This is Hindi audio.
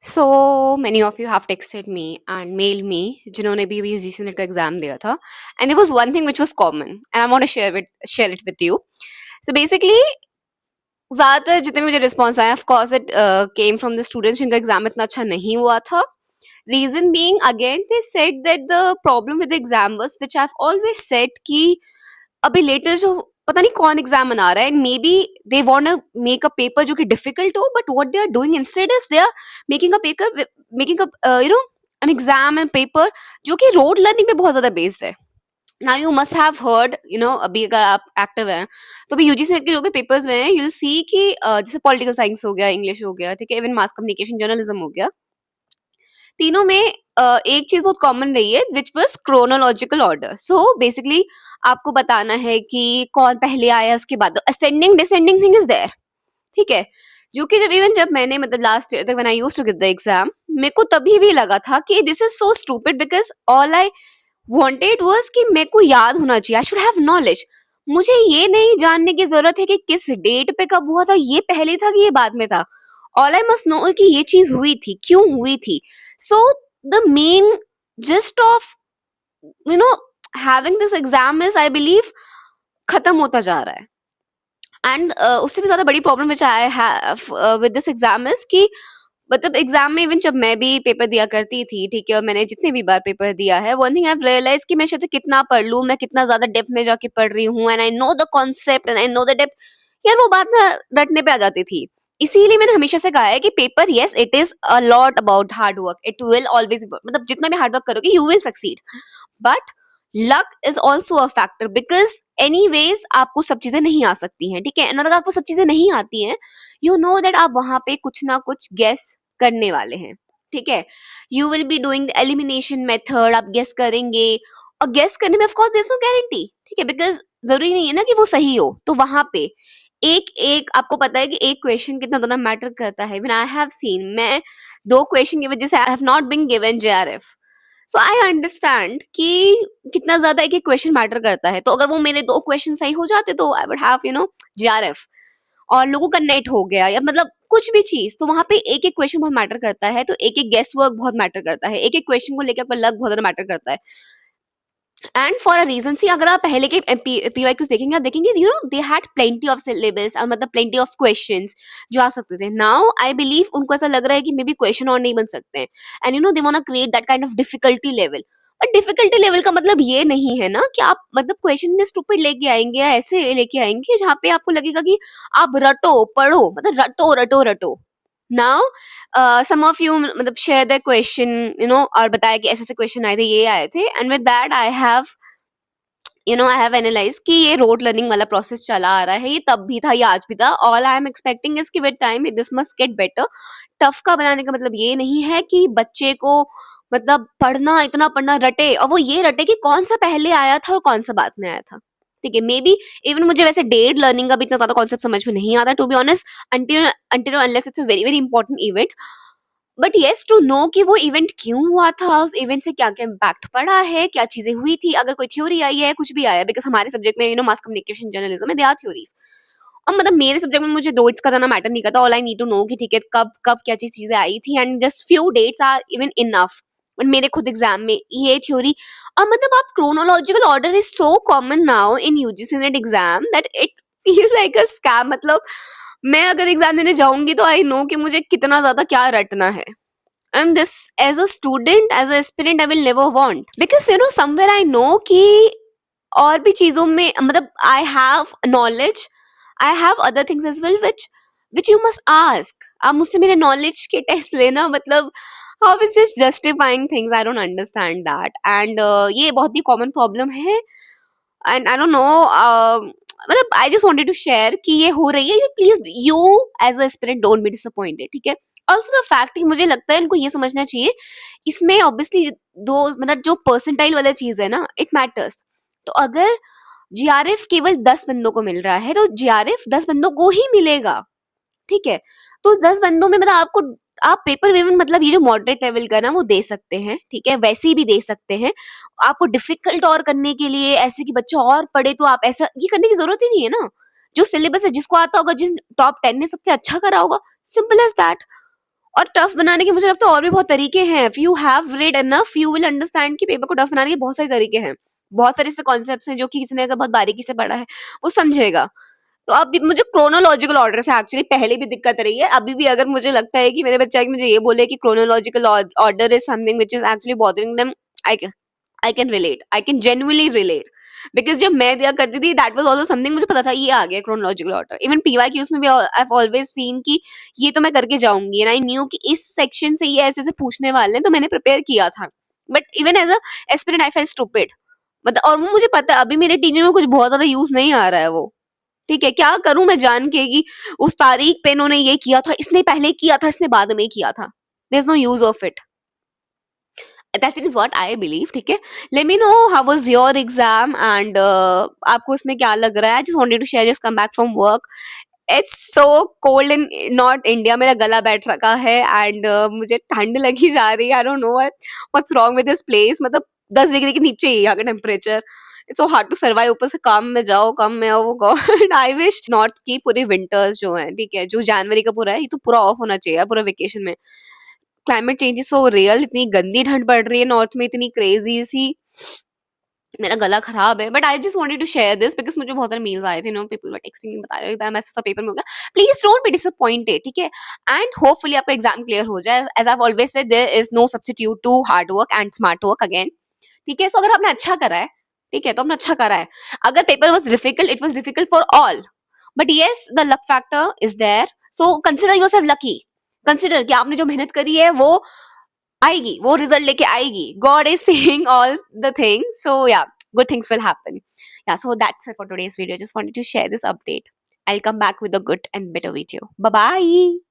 So many of you have texted me and mailed me जिन्होंने भी यूजीसी नेट का एग्जाम दिया था and there was one thing which was common and I want to share it with you. So basically ज्यादातर जितने भी मुझे रिस्पॉन्स आया of course it came from the students जिनका एग्जाम इतना अच्छा नहीं हुआ था. Reason being again they said that the problem with exam was which I have always said कि अभी लेटर जो पता नहीं कौन एग्जाम बना रहा है and may be they want to make a paper जो कि डिफिकल्ट हो but what they are doing instead is they are making a paper making a an exam and paper जो कि रोड लर्निंग पे बहुत ज्यादा बेस्ड है. Now you must have heard अभी अगर आप एक्टिव हैं तो अभी यूजीसी नेट के जो भी पेपर्स हुए हैं यू विल सी कि जैसे पॉलिटिकल साइंस हो गया, इंग्लिश हो गया, ठीक है, इवन मास कम्युनिकेशन जर्नलिज्म हो गया, तीनों में एक चीज बहुत कॉमन रही है which was chronological order. So basically आपको बताना है कि कौन पहले आया उसके बाद ascending descending thing is there. ठीक है, जो कि जब मैंने मतलब लास्ट ईयर तक when I used to give the exam मेरे को तभी भी लगा था कि this is so stupid because all I wanted was कि मेरे को याद होना चाहिए, आई शुड हैव नॉलेज. मुझे ये नहीं जानने की जरूरत है कि किस डेट पे कब हुआ था, ये पहले था कि ये बाद में था. ऑल आई मस्ट नो कि ये चीज हुई थी, क्यों हुई थी. So the main gist of you know having this exam is I believe खत्म होता जा रहा है. एंड उससे भी ज्यादा बड़ी problem which I have with this exam is कि मतलब एग्जाम में इवन जब मैं भी पेपर दिया करती थी, ठीक है, और मैंने जितने भी बार पेपर दिया है, one thing I have realize कि मैं शायद कितना पढ़ लूं, मैं कितना ज्यादा डेप्थ में जाके पढ़ रही हूँ and I know the concept and I know the depth. यार वो बात ना रटने पे आ जाती थी. इसीलिए मैंने हमेशा से कहा है कि paper yes it is a lot about hard work, it will always मतलब जितना भी हार्ड वर्क करोगे you will succeed, but luck is also a factor because anyways आपको सब चीजें नहीं आ सकती हैं. ठीक है, और अगर आपको सब चीजें नहीं आती हैं यू नो दैट आप वहां पे कुछ ना कुछ गेस करने वाले हैं. ठीक है, you will be doing the elimination method, आप गेस करेंगे और गेस करने में of course there is no guarantee. ठीक है, बिकॉज जरूरी नहीं है ना कि वो सही हो. तो वहां पे एक एक आपको पता है कि एक क्वेश्चन कितना ज्यादा मैटर करता है. व्हेन आई हैव सीन, मैं 2 क्वेश्चन की वजह से I have not been given JRF. So I understand कि कितना ज्यादा एक एक क्वेश्चन मैटर करता है. तो अगर वो मेरे 2 क्वेश्चन सही हो जाते तो आई वुड हैव जेआरएफ और लोगों का नेट हो गया या मतलब कुछ भी चीज. तो वहां पे एक एक क्वेश्चन बहुत मैटर करता है, तो एक एक गेस वर्क बहुत मैटर करता है, एक एक क्वेश्चन को लेकर आपका लक बहुत ज्यादा मैटर करता है. एंड फॉर अ रीजन सी अगर आप पहले के पीवाईक्यूज देखेंगे, आप देखेंगे they had plenty of syllabus और मतलब प्लेंटी ऑफ क्वेश्चंस जो आ सकते थे. नाउ आई बिलीव उनको ऐसा लग रहा है कि मे बी क्वेश्चन और नहीं बन सकते हैं and they want to create that kind of difficulty level. But difficulty level का मतलब ये नहीं है ना कि आप मतलब क्वेश्चन में स्टूपिड लेके आएंगे या ऐसे लेके आएंगे जहाँ पे आपको लगेगा कि आप रटो पढ़ो, मतलब रटो रटो रटो. नाउ सम ऑफ यू मतलब शेयर द क्वेश्चन और बताया कि ऐसे ऐसे क्वेश्चन आए थे, ये आए थे, and with that I have analyse कि ये रोड लर्निंग वाला प्रोसेस चला आ रहा है, ये तब भी था, ये आज भी था. All I am expecting is कि with time this must get better. Tough का बनाने का मतलब ये नहीं है कि बच्चे को मतलब पढ़ना इतना पढ़ना रटे और वो ये रटे कि कौन सा पहले आया था और कौन सा बाद में आया था. ठीक है, मे बी इवन मुझे वैसे डेट लर्निंग का भी इतना ज्यादा कॉन्सेप्ट समझ में नहीं आता to be honest until until unless it's a very very important event. But yes to know कि वो इवेंट क्यों हुआ था, उस इवेंट से क्या क्या इम्पैक्ट पड़ा है, क्या चीजें हुई थी, अगर कोई थ्योरी आई है, कुछ भी आया, बिकॉज हमारे सब्जेक्ट में मास कम्युनिकेशन जर्नलिज्म में दे आर थ्योरीज. और मतलब मेरे सब्जेक्ट में मुझे डेट्स का ज्यादा मैटर नहीं करता. All I need to know कि ठीक है कब कब क्या चीजें आई थी and just few dates are even enough. But मेरे खुद एग्जाम में ये थ्योरी और मतलब आप chronological order is so common now in UGC NET exam that it feels like a scam. मतलब मैं अगर एग्जाम देने जाऊंगी तो आई नो कि मुझे कितना ज्यादा क्या रटना है. And this as a student, as a aspirant, I will never want because somewhere I know कि और भी चीजों में मतलब I have knowledge, I have other things as well which you must ask. आप मुझसे मेरे knowledge के टेस्ट लेना मतलब how is this justifying things? I don't understand that. And ये बहुत ही common problem है and I don't know. मतलब I just wanted to share कि ये हो रही है. Please you as a aspirant don't be disappointed. ठीक है. ऑल्सो द फैक्ट मुझे लगता है इनको ये समझना चाहिए इसमें ऑब्वियसली दो मतलब जो परसेंटाइल वाला चीज है ना इट मैटर्स. तो अगर जीआरएफ केवल 10 बंदों को मिल रहा है तो जीआरएफ 10 बंदों को ही मिलेगा. ठीक है, तो 10 बंदों में मतलब आपको आप पेपर वेवन मतलब ये जो मॉडरेट लेवल का ना वो दे सकते हैं. ठीक है, वैसे भी दे सकते हैं. आपको डिफिकल्ट और करने के लिए ऐसे कि बच्चा और पढ़े तो आप ऐसा ये करने की जरूरत ही नहीं है ना. जो सिलेबस है जिसको आता होगा, जिस टॉप 10 ने सबसे अच्छा करा होगा, सिंपल एज दैट और टफ बनाने के मुझे लगता है और भी बहुत तरीके हैं। If you have read enough you will understand कि पेपर को टफ बनाने के बहुत सारे तरीके हैं। बहुत सारे ऐसे कॉन्सेप्ट्स हैं जो कि किसी ने अगर बहुत बारीकी से पढ़ा है वो समझेगा। तो अब मुझे क्रोनोलॉजिकल ऑर्डर से एक्चुअली पहले भी दिक्कत रही है, अभी भी अगर मुझे लगता है कि मेरे बच्चा मुझे ये बोले कि chronological order is something which is actually bothering them, I I can relate, I can genuinely relate. Because जब मैं दिया करती थी दैट वाज आल्सो समथिंग, मुझे पता था ये आ गया क्रोनोलॉजिकल ऑर्डर। इवन पीवाईक्यूज में भी आई हैव ऑलवेज सीन कि ये तो मैं करके जाऊंगी एंड आई न्यू कि इस सेक्शन से ये ऐसे ऐसे पूछने वाले हैं, तो मैंने प्रिपेयर किया था। But even as a aspirant I felt stupid, मतलब। और वो मुझे पता है अभी मेरे टीचिंग में कुछ बहुत ज्यादा यूज नहीं आ रहा है वो। ठीक है, क्या करूं मैं जान के कि उस तारीख पे इन्होंने ये किया था, इसने पहले किया था, इसने बाद में किया था। There is no use of it. That is what I believe. ठीक है, let me know how was your exam and आपको इसमें क्या लग रहा है। I just wanted to share, just come back from work. It's so cold in not India, मेरा गला बैठ रखा है एंड मुझे ठंड लगी जा रही है। I don't know what's wrong with this place. मतलब 10 डिग्री के नीचे ही यहाँ का temperature. It's so hard to survive. ऊपर से काम में जाओ, काम में आओ, गॉड। आई विश नॉर्थ की पूरी विंटर्स जो है, ठीक है, जो जनवरी का पूरा है, ये तो पूरा ऑफ होना चाहिए पूरा वेकेशन में। Climate change is so real, इतनी गंदी ठंड पड़ रही है नॉर्थ में, इतनी क्रेजी सी। मेरा गला खराब है, but I just wanted to share this because मुझे बहुत सारे मेल्स आए थे, no people were texting me, बता रहे हैं मैम ऐसा पेपर में हो गया। प्लीज डोंट बी डिसअपॉइंटेड, ठीक है। एंड होपफुली आपका एग्जाम क्लियर हो जाए। As I always said there is no substitute to hard work and smart work again. ठीक है, सो अगर आपने अच्छा करा है, ठीक है, तो आपने अच्छा करा है। अगर paper was difficult, it was difficult for all, but yes the luck factor is there. So consider yourself lucky. Consider कि आपने जो मेहनत करी है वो आएगी, वो रिजल्ट लेके आएगी। God is seeing all the things, so yeah, good things will happen. Yeah, so that's it for today's video. Just wanted to share this update. I'll come back with a good and better video. Bye bye.